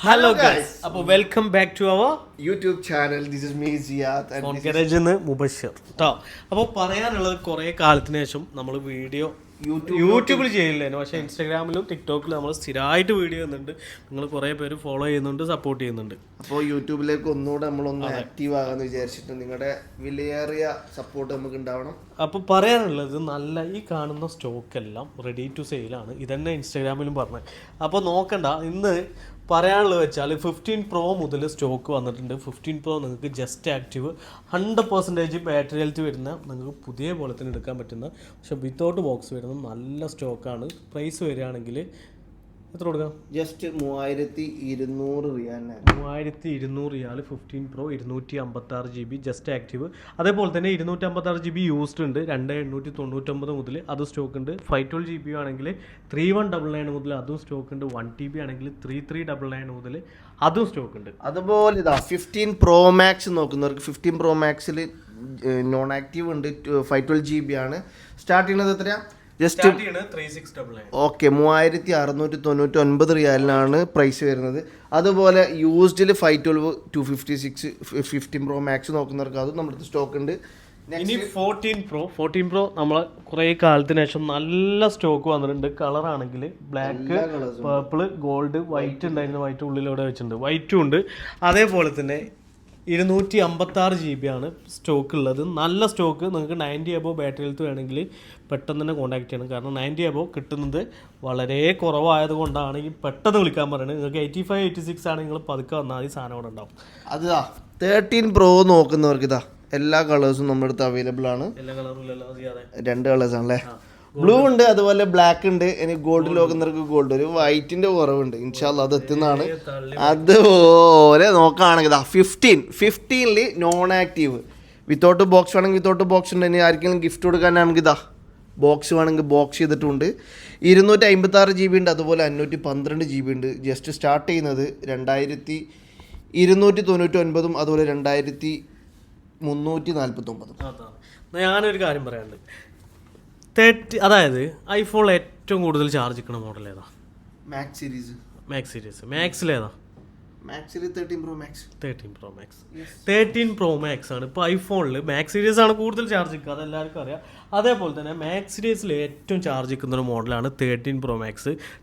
Hello guys. അപ്പോൾ welcome back to our YouTube channel. This is me Siyad and phone ഗാരേജിൽ നിന്ന് മുബഷിർ ട്ടോ. അപ്പോൾ പറയാനുള്ളത് കുറേ കാലത്തിന് ശേഷം നമ്മൾ വീഡിയോ യൂട്യൂബിൽ ചെയ്യില്ലേനു, പക്ഷേ ഇൻസ്റ്റാഗ്രാമിലും ടിക്ടോക്കിലും നമ്മൾ സ്ഥിരമായിട്ട് വീഡിയോ ചെയ്യുന്നുണ്ട്. നിങ്ങൾ കുറേ പേര് ഫോളോ ചെയ്യുന്നുണ്ട്, സപ്പോർട്ട് ചെയ്യുന്നുണ്ട്. അപ്പോൾ യൂട്യൂബിലേക്ക് ഒന്നുകൂടെ നമ്മളൊന്ന് ആക്റ്റീവ് ആകാമെന്ന് വിചാരിച്ചിട്ട് നിങ്ങളുടെ വിലയേറിയ സപ്പോർട്ട് നമുക്ക് ഉണ്ടാവണം. അപ്പോൾ പറയാനുള്ളത് നല്ല ഈ കാണുന്ന സ്റ്റോക്കെല്ലാം റെഡി ടു സെയിലാണ്. ഇതന്നെ ഇൻസ്റ്റാഗ്രാമിലും പറഞ്ഞത്. അപ്പോൾ നോക്കണ്ട, ഇന്ന് പറയാനുള്ളത് വെച്ചാൽ 15 Pro മുതൽ സ്റ്റോക്ക് വന്നിട്ടുണ്ട്. 15 Pro നിങ്ങൾക്ക് ജസ്റ്റ് ആക്റ്റീവ് 100% ബാറ്ററി ഹെൽത്ത് വരുന്ന നിങ്ങൾക്ക് പുതിയ പോലെ തന്നെ എടുക്കാൻ പറ്റുന്ന, പക്ഷേ വിത്തൗട്ട് ബോക്സ് വരുന്ന നല്ല സ്റ്റോക്കാണ്. പ്രൈസ് വരികയാണെങ്കിൽ എത്ര കൊടുക്കാം? ജസ്റ്റ് 3200 റിയാലിന് 3200 റിയാൽ 15 Pro 256 GB ജസ്റ്റ് ആക്റ്റീവ്. അതേപോലെ തന്നെ 256 GB യൂസ്ഡ് ഉണ്ട് 2899 മുതൽ അത് സ്റ്റോക്ക് ഉണ്ട്. 512 GB ആണെങ്കിൽ 3199 മുതൽ അതും സ്റ്റോക്ക് ഉണ്ട്. 1 TB ആണെങ്കിൽ 3399 മുതൽ അതും സ്റ്റോക്ക് ഉണ്ട്. അതുപോലെ ഇതാ 15 Pro Max നോക്കുന്നവർക്ക് 15 Pro Maxൽ നോൺ ആക്റ്റീവ് ഉണ്ട്. 512 GB ആണ്. സ്റ്റാർട്ട് ചെയ്യുന്നത് എത്രയാ? ജസ്റ്റ് ഓക്കെ 3699 റിയാലിനാണ് പ്രൈസ് വരുന്നത്. അതുപോലെ യൂസ്ഡിൽ 512 256 15 Pro Max നോക്കുന്നവർക്ക് അതും നമ്മുടെ സ്റ്റോക്ക് ഉണ്ട്. ഇനി 14 Pro നമ്മൾ കുറേ കാലത്തിന് ശേഷം നല്ല സ്റ്റോക്ക് വന്നിട്ടുണ്ട്. കളർ ആണെങ്കിൽ ബ്ലാക്ക്, പേർപ്പിള്, ഗോൾഡ്, വൈറ്റ് ഉണ്ടായിരുന്നു. വൈറ്റ് ഉള്ളിലൂടെ വെച്ചിട്ടുണ്ട്, വൈറ്റും ഉണ്ട്. അതേപോലെ തന്നെ 256 GB ആണ് സ്റ്റോക്ക് ഉള്ളത്. നല്ല സ്റ്റോക്ക്. നിങ്ങൾക്ക് 90 above ബാറ്ററി ഹെൽത്ത് വേണമെങ്കിൽ പെട്ടെന്ന് തന്നെ കോൺടാക്ട് ചെയ്യണം. കാരണം 90 above കിട്ടുന്നത് വളരെ കുറവായത് കൊണ്ടാണ് ഈ പെട്ടെന്ന് വിളിക്കാൻ പറയുന്നത്. നിങ്ങൾക്ക് 85 86 ആണ്, നിങ്ങൾ പതുക്കെ വന്നാൽ മതി, സാധനം അവിടെ ഉണ്ടാവും. അതാ 13 Pro നോക്കുന്നവർക്ക് ഇതാ എല്ലാ കളേഴ്സും നമ്മുടെ അടുത്ത് അവൈലബിൾ ആണ്. എല്ലാ കളറും ഇല്ലല്ലോ, രണ്ട് കളേഴ്സ് ആണല്ലേ. ബ്ലൂ ഉണ്ട്, അതുപോലെ ബ്ലാക്ക് ഉണ്ട്. ഇനി ഗോൾഡ് നോക്കുന്നവർക്ക് ഗോൾഡ്, ഒരു വൈറ്റിന്റെ കുറവുണ്ട്. ഇൻഷാല്ലാ അത് എത്തുന്നതാണ്. അതുപോലെ നോക്കുകയാണെങ്കിൽ 15 നോൺ ആക്റ്റീവ് വിത്തൗട്ട് ബോക്സ് വേണമെങ്കിൽ വിത്തൗട്ട് ബോക്സ് ഉണ്ട്. ഇനി ആർക്കെങ്കിലും ഗിഫ്റ്റ് കൊടുക്കാനാണെങ്കിൽ ഇതാ ബോക്സ് വേണമെങ്കിൽ ബോക്സ് ചെയ്തിട്ടുണ്ട്. 256 GB ഉണ്ട്, അതുപോലെ 512 GB ഉണ്ട്. ജസ്റ്റ് സ്റ്റാർട്ട് ചെയ്യുന്നത് 2299 അതുപോലെ 2349. ഞാനൊരു കാര്യം പറയാനുണ്ട്. 30 അതായത് ഐഫോണിൽ ഏറ്റവും കൂടുതൽ ചാർജ് നിൽക്കുന്ന മോഡൽ ഏതാ? Max series. മാക്സിലേതാ? മാക്സിൽ 13 Pro Max. 13 Pro Max ആണ് ഇപ്പോൾ ഐഫോണിൽ. മാക്സ് സീരീസ് ആണ് കൂടുതൽ ചാർജ് നിൽക്കുക, അതെല്ലാവർക്കും അറിയാം. അതേപോലെ തന്നെ മാക്സ് സീരീസിൽ ഏറ്റവും ചാർജ് നിൽക്കുന്ന ഒരു മോഡലാണ് 13 Pro Max.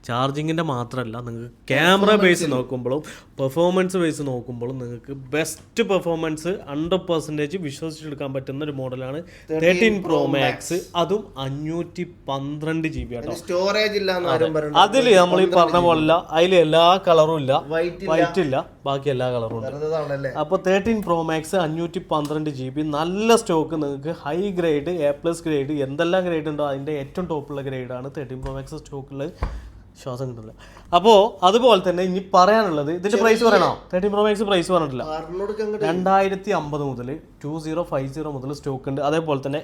ചാർജിങ്ങിൻ്റെ മാത്രമല്ല, നിങ്ങൾക്ക് ക്യാമറ ബേസ് നോക്കുമ്പോഴും പെർഫോമൻസ് ബേസ് നോക്കുമ്പോഴും നിങ്ങൾക്ക് ബെസ്റ്റ് പെർഫോമൻസ് 100% വിശ്വസിച്ചെടുക്കാൻ പറ്റുന്ന ഒരു മോഡലാണ് 13 Pro Max. അതും 512 GB ആട്ടോ. സ്റ്റോറേജ് ഇല്ല. അതിൽ നമ്മൾ ഈ പറഞ്ഞ പോലല്ല, അതിൽ എല്ലാ കളറും ഇല്ല, വൈറ്റ് ഇല്ല, ബാക്കി എല്ലാ കളറും ഉണ്ട്. അപ്പോൾ 13 Pro Max 512 GB നല്ല സ്റ്റോക്ക്. നിങ്ങൾക്ക് ഹൈ ഗ്രേഡ്, A+ ഗ്രേഡ്, എന്തെല്ലാം ഗ്രേഡ് ഉണ്ടോ അതിൻ്റെ ഏറ്റവും ടോപ്പുള്ള ഗ്രേഡാണ് 13 Pro Max സ്റ്റോക്കുള്ളത്. ശ്വാസം കിട്ടില്ല. അപ്പോൾ അതുപോലെ തന്നെ ഇനി പറയാനുള്ളത്, ഇതിൻ്റെ പ്രൈസ് പറയണോ? 13 Pro Max പ്രൈസ് പറഞ്ഞിട്ടില്ല. 2050 മുതൽ 2050 മുതൽ സ്റ്റോക്ക് ഉണ്ട്. അതേപോലെ തന്നെ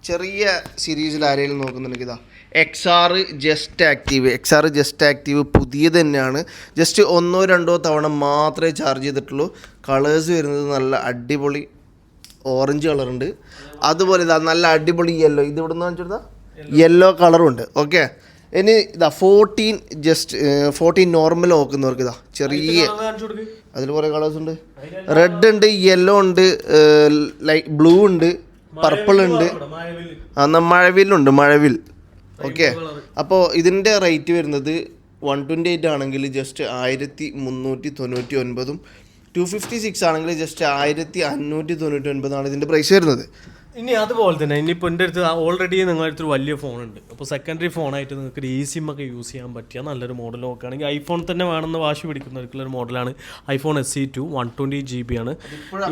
ചെറിയ സീരീസിൽ ആരെങ്കിലും നോക്കുന്നുണ്ടെങ്കിൽ ഇതാ XR ജസ്റ്റ് ആക്റ്റീവ് പുതിയത് തന്നെയാണ്. ജസ്റ്റ് 1-2 തവണ മാത്രമേ ചാർജ് ചെയ്തിട്ടുള്ളൂ. കളേഴ്സ് വരുന്നത് നല്ല അടിപൊളി ഓറഞ്ച് കളറുണ്ട്, അതുപോലെ ഇതാ നല്ല അടിപൊളി യെല്ലോ, ഇത് ഇവിടെ നിന്ന് വെച്ചെടുത്താൽ യെല്ലോ കളറുണ്ട്. ഓക്കെ, ഇനി ഇതാ 14 നോർമൽ നോക്കുന്നവർക്ക് ഇതാ ചെറിയ, അതിൽ കുറേ കളേഴ്സ് ഉണ്ട്. റെഡ് ഉണ്ട്, യെല്ലോ ഉണ്ട്, ലൈറ്റ് ബ്ലൂ ഉണ്ട്, പർപ്പിൾ ഉണ്ട്, മഴവിൽ. ഓക്കെ, അപ്പോൾ ഇതിൻ്റെ റേറ്റ് വരുന്നത് 128 ആണെങ്കിൽ ജസ്റ്റ് 1399, 256 ആണെങ്കിൽ ജസ്റ്റ് 1599 ഇതിൻ്റെ പ്രൈസ് വരുന്നത്. ഇനി അതുപോലെ തന്നെ ഇനിയിപ്പോൾ എൻ്റെ അടുത്ത് ഓൾറെഡി നിങ്ങളുടെ അടുത്തൊരു വലിയ ഫോണുണ്ട്. അപ്പോൾ സെക്കൻഡറി ഫോണായിട്ട് നിങ്ങൾക്ക് ഒരു eSIM ഒക്കെ യൂസ് ചെയ്യാൻ പറ്റിയ നല്ലൊരു മോഡൽ നോക്കുകയാണെങ്കിൽ ഐഫോൺ തന്നെ വേണമെന്ന് വാശി പിടിക്കുന്നവർക്കുള്ളൊരു മോഡലാണ് ഐഫോൺ SE2 120 GB ആണ്.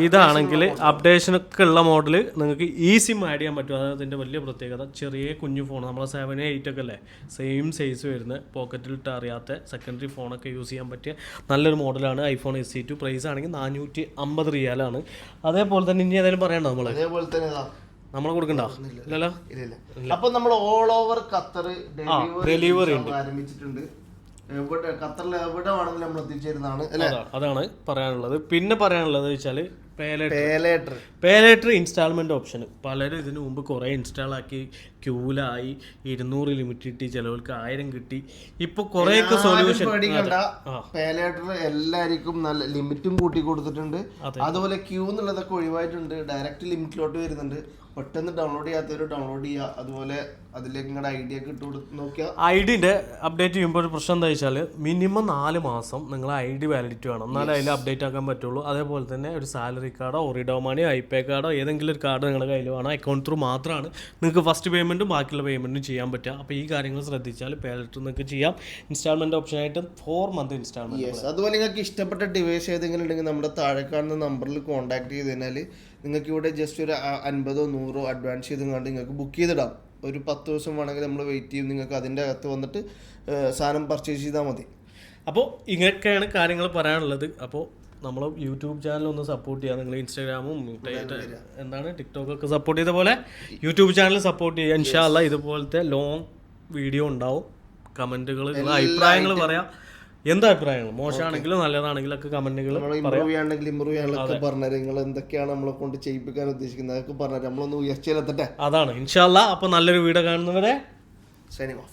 ഇതാണെങ്കിൽ അപ്ഡേഷനൊക്കെ ഉള്ള മോഡൽ, നിങ്ങൾക്ക് eSIM ആഡ് ചെയ്യാൻ പറ്റും. അതായത് അതിൻ്റെ വലിയ പ്രത്യേകത, ചെറിയ കുഞ്ഞു ഫോൺ, നമ്മളെ 7, 8 ഒക്കെ അല്ലേ, സെയിം സൈസ് വരുന്ന പോക്കറ്റിലിട്ട് അറിയാത്ത സെക്കൻഡറി ഫോണൊക്കെ യൂസ് ചെയ്യാൻ പറ്റിയ നല്ലൊരു മോഡലാണ് ഐഫോൺ SE2. പ്രൈസ് ആണെങ്കിൽ 450 റിയാലാണ്. അതേപോലെ തന്നെ ഇനി ഏതായാലും പറയണ്ട നമ്മൾ കൊടുക്കണ്ട ഇല്ലല്ലോ. അപ്പൊ നമ്മൾ ഓൾ ഓവർ ഖത്തർ ഡെലിവറി ആരംഭിച്ചിട്ടുണ്ട്. ഖത്തറിൽ എവിടെ വേണമെങ്കിലും നമ്മൾ എത്തിച്ചേരുന്നതാണ്. അതാണ് പറയാനുള്ളത്. പിന്നെ പറയാനുള്ളത് വെച്ചാൽ പേലേറ്റർ ഇൻസ്റ്റാൾമെന്റ് ഓപ്ഷൻ പലരും ഇതിനു മുമ്പ് കുറെ ഇൻസ്റ്റാൾ ആക്കി ക്യൂലായി 200 ലിമിറ്റ് കിട്ടി, ചിലവർക്ക് 1000 കിട്ടി. ഇപ്പൊ കുറെയൊക്കെ സൊല്യൂഷൻ പേലേറ്റർ എല്ലാവർക്കും നല്ല ലിമിറ്റും കൂട്ടി കൊടുത്തിട്ടുണ്ട്. അതുപോലെ ക്യൂ എന്നുള്ളതൊക്കെ ഒഴിവായിട്ടുണ്ട്, ഡയറക്റ്റ് ലിമിറ്റിലോട്ട് വരുന്നുണ്ട്. പെട്ടെന്ന് ഡൗൺലോഡ് ചെയ്യാത്തവർ ഡൗൺലോഡ് ചെയ്യുക. അതുപോലെ അതിലേക്ക് നിങ്ങളുടെ ഐഡിയ ഒക്കെ ഇട്ട് കൊടുത്ത് നോക്കിയാൽ ഐഡിന്റെ അപ്ഡേറ്റ് ചെയ്യുമ്പോൾ ഒരു പ്രശ്നം എന്താ വെച്ചാൽ മിനിമം 4 മാസം നിങ്ങൾ ID വാലിഡിറ്റി വേണം, എന്നാലേ അതിൽ അപ്ഡേറ്റ് ആക്കാൻ പറ്റുള്ളൂ. അതേപോലെ തന്നെ ഒരു സാലറി കാർഡോ ഒറിഡോ മണിയോ ഐപേ കാർഡോ ഏതെങ്കിലും ഒരു കാർഡ് നിങ്ങളുടെ കയ്യിൽ വേണം. അക്കൗണ്ട് ത്രൂ മാത്രമാണ് നിങ്ങൾക്ക് ഫസ്റ്റ് പേയ്മെൻറ്റും ബാക്കിയുള്ള പേയ്മെൻറ്റും ചെയ്യാൻ പറ്റുക. അപ്പോൾ ഈ കാര്യങ്ങൾ ശ്രദ്ധിച്ചാൽ പേലേറ്റർ നിങ്ങൾക്ക് ചെയ്യാം. ഇൻസ്റ്റാൾമെൻറ്റ് ഓപ്ഷനായിട്ട് 4 മന്ത് ഇൻസ്റ്റാൾമെൻറ്റ്. അതുപോലെ നിങ്ങൾക്ക് ഇഷ്ടപ്പെട്ട ഡിവൈസ് ഏതെങ്കിലും ഉണ്ടെങ്കിൽ നമ്മുടെ താഴെ കാണുന്ന നമ്പറിൽ കോൺടാക്ട് ചെയ്ത് കഴിഞ്ഞാൽ നിങ്ങൾക്ക് ഇവിടെ ജസ്റ്റ് ഒരു 50 100 അഡ്വാൻസ് ചെയ്തും കണ്ട് നിങ്ങൾക്ക് ബുക്ക് ചെയ്തിടാം. ഒരു 10 ദിവസം വേണമെങ്കിൽ നമ്മൾ വെയിറ്റ് ചെയ്യും. നിങ്ങൾക്ക് അതിൻ്റെ അകത്ത് വന്നിട്ട് സാധനം പർച്ചേസ് ചെയ്താൽ മതി. അപ്പോൾ ഇങ്ങനെയൊക്കെയാണ് കാര്യങ്ങൾ പറയാനുള്ളത്. അപ്പോൾ നമ്മൾ യൂട്യൂബ് ചാനൽ ഒന്ന് സപ്പോർട്ട് ചെയ്യുക. നിങ്ങൾ ഇൻസ്റ്റാഗ്രാമും എന്താണ് ടിക്ടോക്കൊക്കെ സപ്പോർട്ട് ചെയ്ത പോലെ യൂട്യൂബ് ചാനൽ സപ്പോർട്ട് ചെയ്യുക. ഇൻഷാ അല്ലാ ഇതുപോലത്തെ ലോങ് വീഡിയോ ഉണ്ടാവും. കമൻറ്റുകൾ അഭിപ്രായങ്ങൾ പറയാം. എന്താ അഭിപ്രായങ്ങൾ മോശമാണെങ്കിലും നല്ലതാണെങ്കിലും ഒക്കെ കമന്റുകൾ ഇമ്പ്രൂവ് ചെയ്യാനൊക്കെ പറഞ്ഞുതരാം. നിങ്ങൾ എന്തൊക്കെയാണ് നമ്മളെ കൊണ്ട് ചെയ്യിപ്പിക്കാൻ ഉദ്ദേശിക്കുന്നത് അതൊക്കെ പറഞ്ഞുതരാം. നമ്മളൊന്ന് ഉയർച്ചയിലെത്തട്ടെ. അതാണ് ഇൻഷാ അല്ലാ. അപ്പോൾ നല്ലൊരു വീഡിയോ കാണുന്നവരെ സൈനിങ് ഓഫ്.